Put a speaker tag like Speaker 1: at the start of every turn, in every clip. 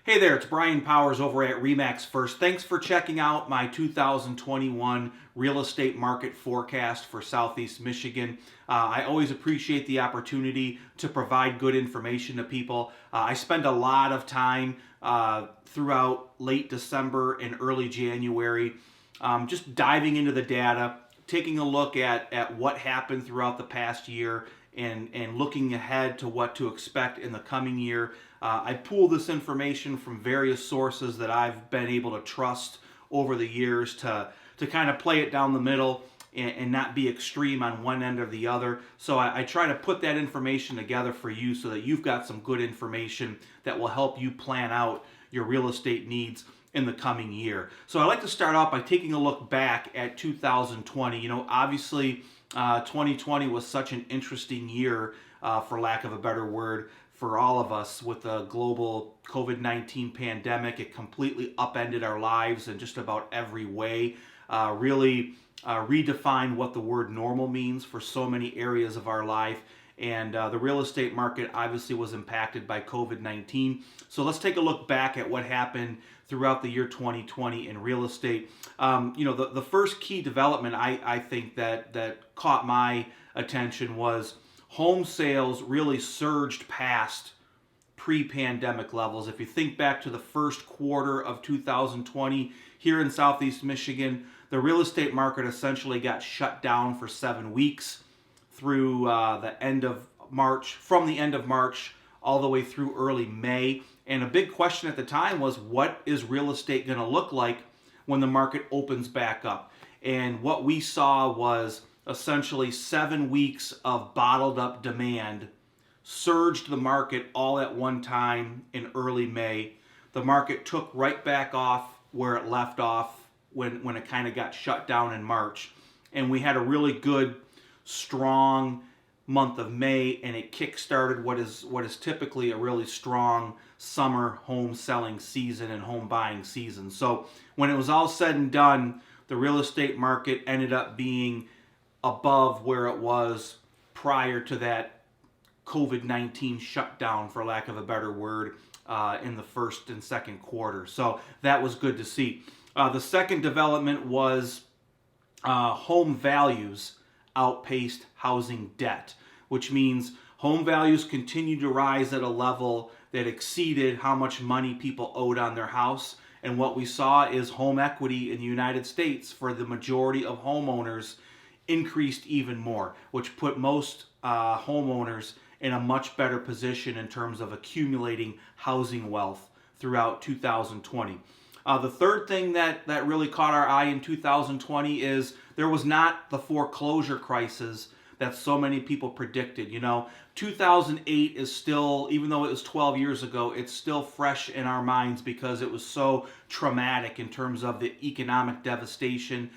Speaker 1: Hey there, it's Brian Powers over at RE/MAX First. Thanks for checking out my 2021 real estate market forecast for Southeast Michigan. I always appreciate the opportunity to provide good information to people. I spend a lot of time throughout late December and early January just diving into the data, taking a look at what happened throughout the past year and looking ahead to what to expect in the coming year. I pull this information from various sources that I've been able to trust over the years to kind of play it down the middle and not be extreme on one end or the other. So I try to put that information together for you so that you've got some good information that will help you plan out your real estate needs in the coming year. So I'd like to start off by taking a look back at 2020. Obviously 2020 was such an interesting year, for lack of a better word, for all of us with the global COVID-19 pandemic. It completely upended our lives in just about every way, really redefined what the word normal means for so many areas of our life. And the real estate market obviously was impacted by COVID-19. So let's take a look back at what happened throughout the year 2020 in real estate. The first key development I think that caught my attention was home sales really surged past pre-pandemic levels. If you think back to the first quarter of 2020 here in Southeast Michigan, the real estate market essentially got shut down for 7 weeks through the end of March, from the end of March all the way through early May. And a big question at the time was, what is real estate going to look like when the market opens back up? And what we saw was essentially 7 weeks of bottled up demand surged the market all at one time in early May. The market took right back off where it left off when it kind of got shut down in March. And we had a really good, strong month of May, and it kick-started what is typically a really strong summer home selling season and home buying season. So when it was all said and done, the real estate market ended up being above where it was prior to that COVID-19 shutdown, for lack of a better word, in the first and second quarter. So that was good to see. The second development was home values outpaced housing debt, which means home values continued to rise at a level that exceeded how much money people owed on their house. And what we saw is home equity in the United States for the majority of homeowners increased even more, which put most homeowners in a much better position in terms of accumulating housing wealth throughout 2020. The third thing that really caught our eye in 2020 is there was not the foreclosure crisis that so many people predicted. 2008 is still, even though it was 12 years ago, it's still fresh in our minds because it was so traumatic in terms of the economic devastation,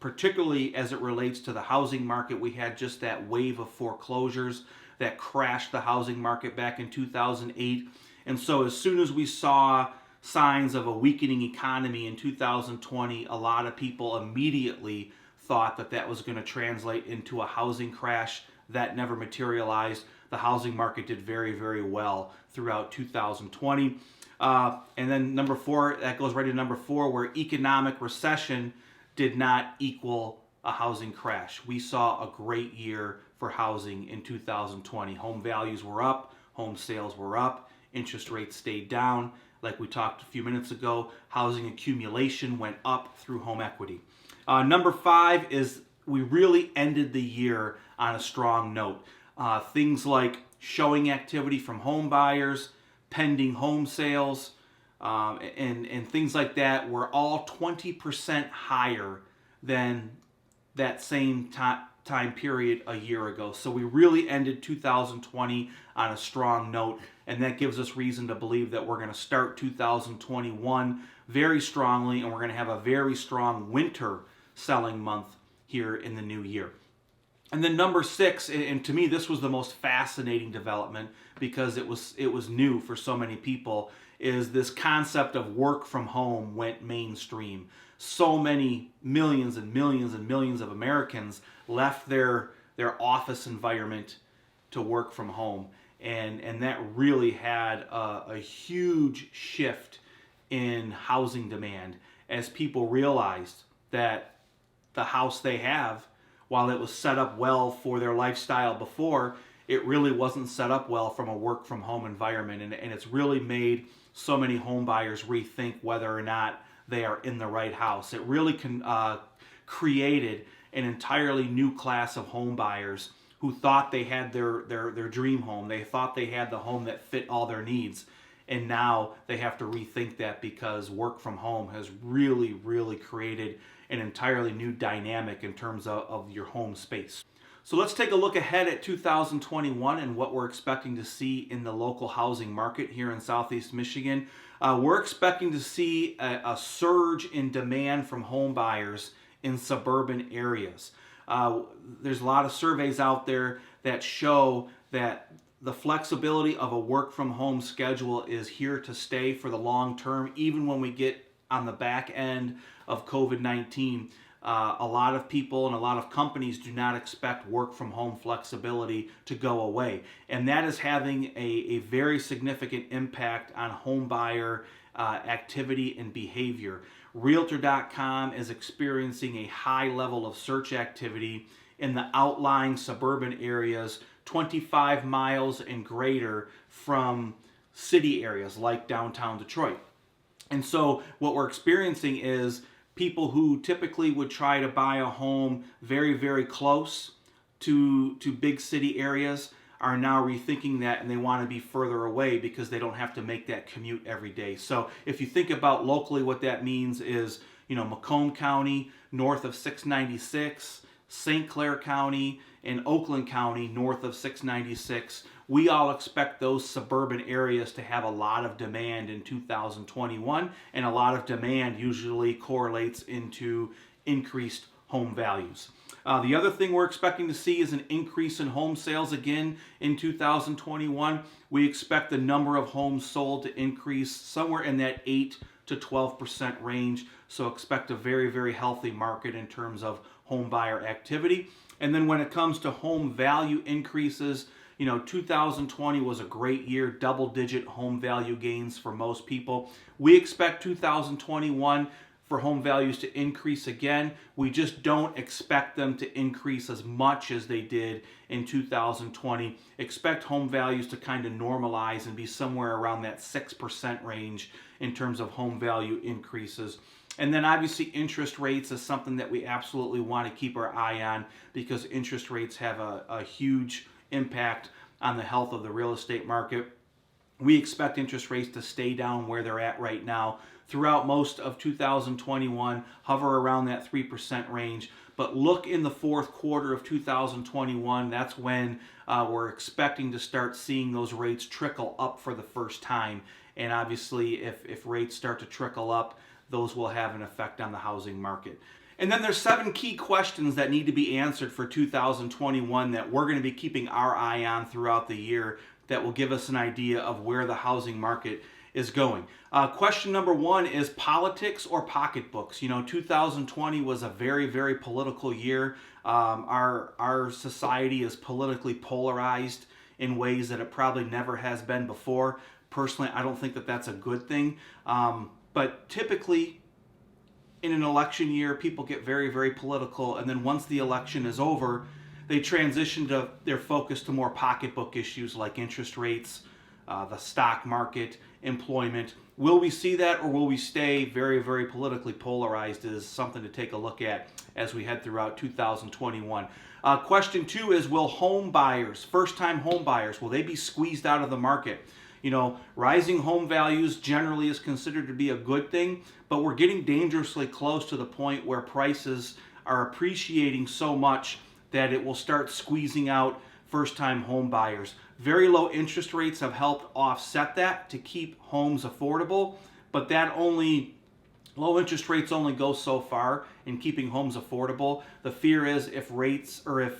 Speaker 1: particularly as it relates to the housing market. We had just that wave of foreclosures that crashed the housing market back in 2008. And so as soon as we saw signs of a weakening economy in 2020, a lot of people immediately thought that was going to translate into a housing crash. That never materialized. The housing market did very, very well throughout 2020. And then number four, that goes right to number four, where economic recession did not equal a housing crash. We saw a great year for housing in 2020. Home values were up, home sales were up, interest rates stayed down. Like we talked a few minutes ago, housing accumulation went up through home equity. Number five is we really ended the year on a strong note. Things like showing activity from home buyers, pending home sales, and things like that were all 20% higher than that same time period a year ago. So we really ended 2020 on a strong note, and that gives us reason to believe that we're going to start 2021 very strongly, and we're going to have a very strong winter selling month here in the new year. And then number six, and to me this was the most fascinating development because it was new for so many people, is this concept of work from home went mainstream. So many millions and millions and millions of Americans left their office environment to work from home. and that really had a huge shift in housing demand as people realized that the house they have, while it was set up well for their lifestyle before, it really wasn't set up well from a work from home environment. And it's really made so many home buyers rethink whether or not they are in the right house. It really created an entirely new class of home buyers who thought they had their dream home. They thought they had the home that fit all their needs. And now they have to rethink that because work from home has really created an entirely new dynamic in terms of your home space. So let's take a look ahead at 2021 and what we're expecting to see in the local housing market here in Southeast Michigan. We're expecting to see a surge in demand from home buyers in suburban areas. There's a lot of surveys out there that show that the flexibility of a work from home schedule is here to stay for the long term. Even when we get on the back end of COVID-19, a lot of people and a lot of companies do not expect work from home flexibility to go away. And that is having a very significant impact on home buyer activity and behavior. Realtor.com is experiencing a high level of search activity in the outlying suburban areas 25 miles and greater from city areas like downtown Detroit. And so what we're experiencing is people who typically would try to buy a home very close to big city areas are now rethinking that, and they want to be further away because they don't have to make that commute every day. So if you think about locally, what that means is, Macomb County north of 696, St. Clair County, and Oakland County north of 696. We all expect those suburban areas to have a lot of demand in 2021, and a lot of demand usually correlates into increased home values. The other thing we're expecting to see is an increase in home sales again in 2021. We expect the number of homes sold to increase somewhere in that 8 to 12% range. So expect a very healthy market in terms of home buyer activity. And then when it comes to home value increases, 2020 was a great year, double-digit home value gains for most people. We expect 2021 for home values to increase again. We just don't expect them to increase as much as they did in 2020. Expect home values to kind of normalize and be somewhere around that 6% range in terms of home value increases. And then obviously interest rates is something that we absolutely want to keep our eye on because interest rates have a huge impact on the health of the real estate market. We expect interest rates to stay down where they're at right now throughout most of 2021, hover around that 3% range. But look in the fourth quarter of 2021, that's when we're expecting to start seeing those rates trickle up for the first time. And obviously, if rates start to trickle up, those will have an effect on the housing market. And then there's 7 key questions that need to be answered for 2021 that we're going to be keeping our eye on throughout the year that will give us an idea of where the housing market is going. Question number 1 is politics or pocketbooks. 2020 was a very political year. Our society is politically polarized in ways that it probably never has been before. Personally, I don't think that that's a good thing. But typically, in an election year, people get very political, and then once the election is over, they transition to their focus to more pocketbook issues like interest rates, the stock market, employment. Will we see that, or will we stay very politically polarized is something to take a look at as we head throughout 2021. Question 2 is, will home buyers, first-time home buyers, will they be squeezed out of the market? Rising home values generally is considered to be a good thing, but we're getting dangerously close to the point where prices are appreciating so much that it will start squeezing out first-time home buyers. Very low interest rates have helped offset that to keep homes affordable, but low interest rates only go so far in keeping homes affordable. The fear is if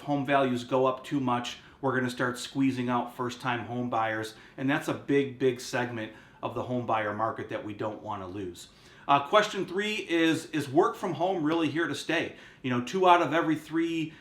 Speaker 1: home values go up too much, we're going to start squeezing out first-time home buyers, and that's a big segment of the home buyer market that we don't want to lose. Question 3 is work from home really here to stay? 2 out of every 3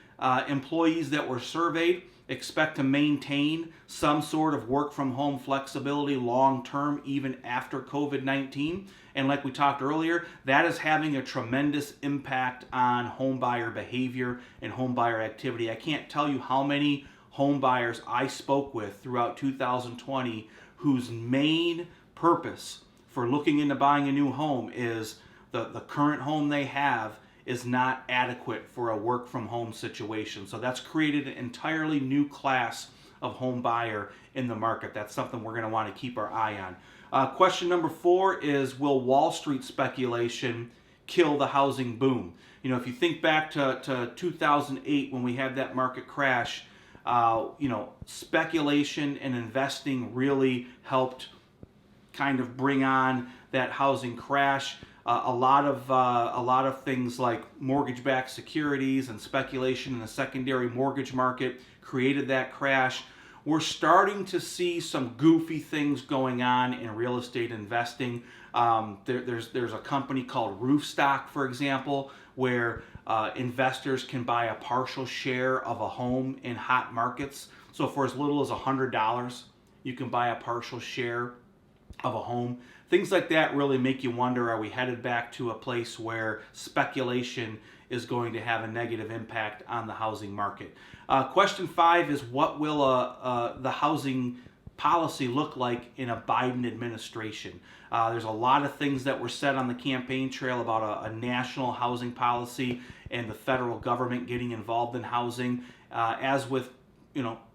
Speaker 1: employees that were surveyed expect to maintain some sort of work from home flexibility long term, even after COVID-19. And like we talked earlier, that is having a tremendous impact on home buyer behavior and home buyer activity. I can't tell you how many home buyers I spoke with throughout 2020 whose main purpose for looking into buying a new home is the current home they have is not adequate for a work from home situation. So that's created an entirely new class of home buyer in the market. That's something we're going to want to keep our eye on. Question number 4 is, will Wall Street speculation kill the housing boom? You know, if you think back to 2008 when we had that market crash, speculation and investing really helped kind of bring on that housing crash. A lot of things like mortgage-backed securities and speculation in the secondary mortgage market created that crash. We're starting to see some goofy things going on in real estate investing. There's a company called Roofstock, for example, where investors can buy a partial share of a home in hot markets. So for as little as $100, you can buy a partial share of a home. Things like that really make you wonder, are we headed back to a place where speculation is going to have a negative impact on the housing market? Question 5 is, what will the housing policy look like in a Biden administration? There's a lot of things that were said on the campaign trail about a national housing policy and the federal government getting involved in housing. As with,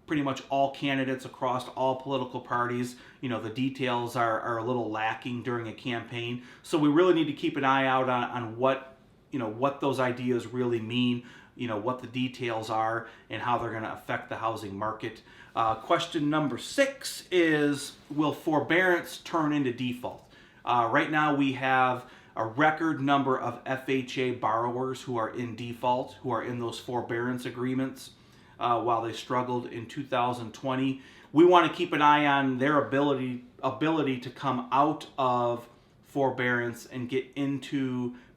Speaker 1: pretty much all candidates across all political parties, the details are a little lacking during a campaign. So we really need to keep an eye out on what those ideas really mean, what the details are and how they're going to affect the housing market. Question number 6 is, will forbearance turn into default? Right now we have a record number of FHA borrowers who are in default, who are in those forbearance agreements. While they struggled in 2020. We want to keep an eye on their ability to come out of forbearance and get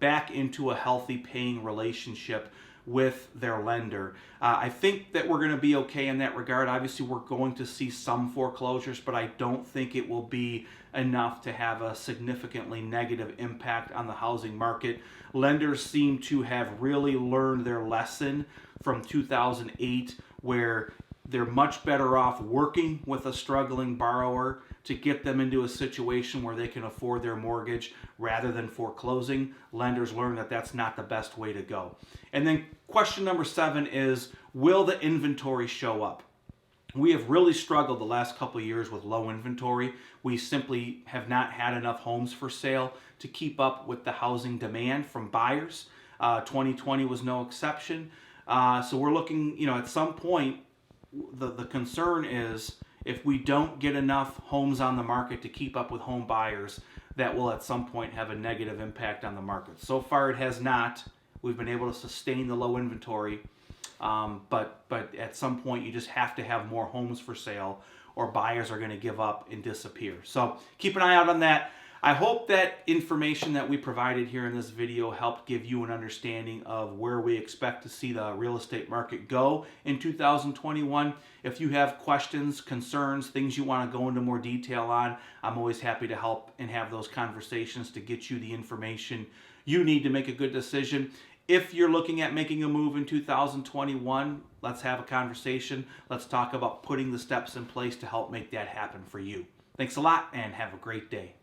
Speaker 1: back into a healthy paying relationship with their lender. I think that we're going to be okay in that regard. Obviously, we're going to see some foreclosures, but I don't think it will be enough to have a significantly negative impact on the housing market. Lenders seem to have really learned their lesson from 2008, where they're much better off working with a struggling borrower to get them into a situation where they can afford their mortgage rather than foreclosing. Lenders learn that that's not the best way to go. And then question number 7 is, will the inventory show up? We have really struggled the last couple of years with low inventory. We simply have not had enough homes for sale to keep up with the housing demand from buyers. 2020 was no exception. So we're looking, at some point, the concern is, if we don't get enough homes on the market to keep up with home buyers, that will at some point have a negative impact on the market. So far it has not. We've been able to sustain the low inventory, but at some point you just have to have more homes for sale, or buyers are going to give up and disappear. So keep an eye out on that. I hope that information that we provided here in this video helped give you an understanding of where we expect to see the real estate market go in 2021. If you have questions, concerns, things you want to go into more detail on, I'm always happy to help and have those conversations to get you the information you need to make a good decision. If you're looking at making a move in 2021, let's have a conversation. Let's talk about putting the steps in place to help make that happen for you. Thanks a lot and have a great day.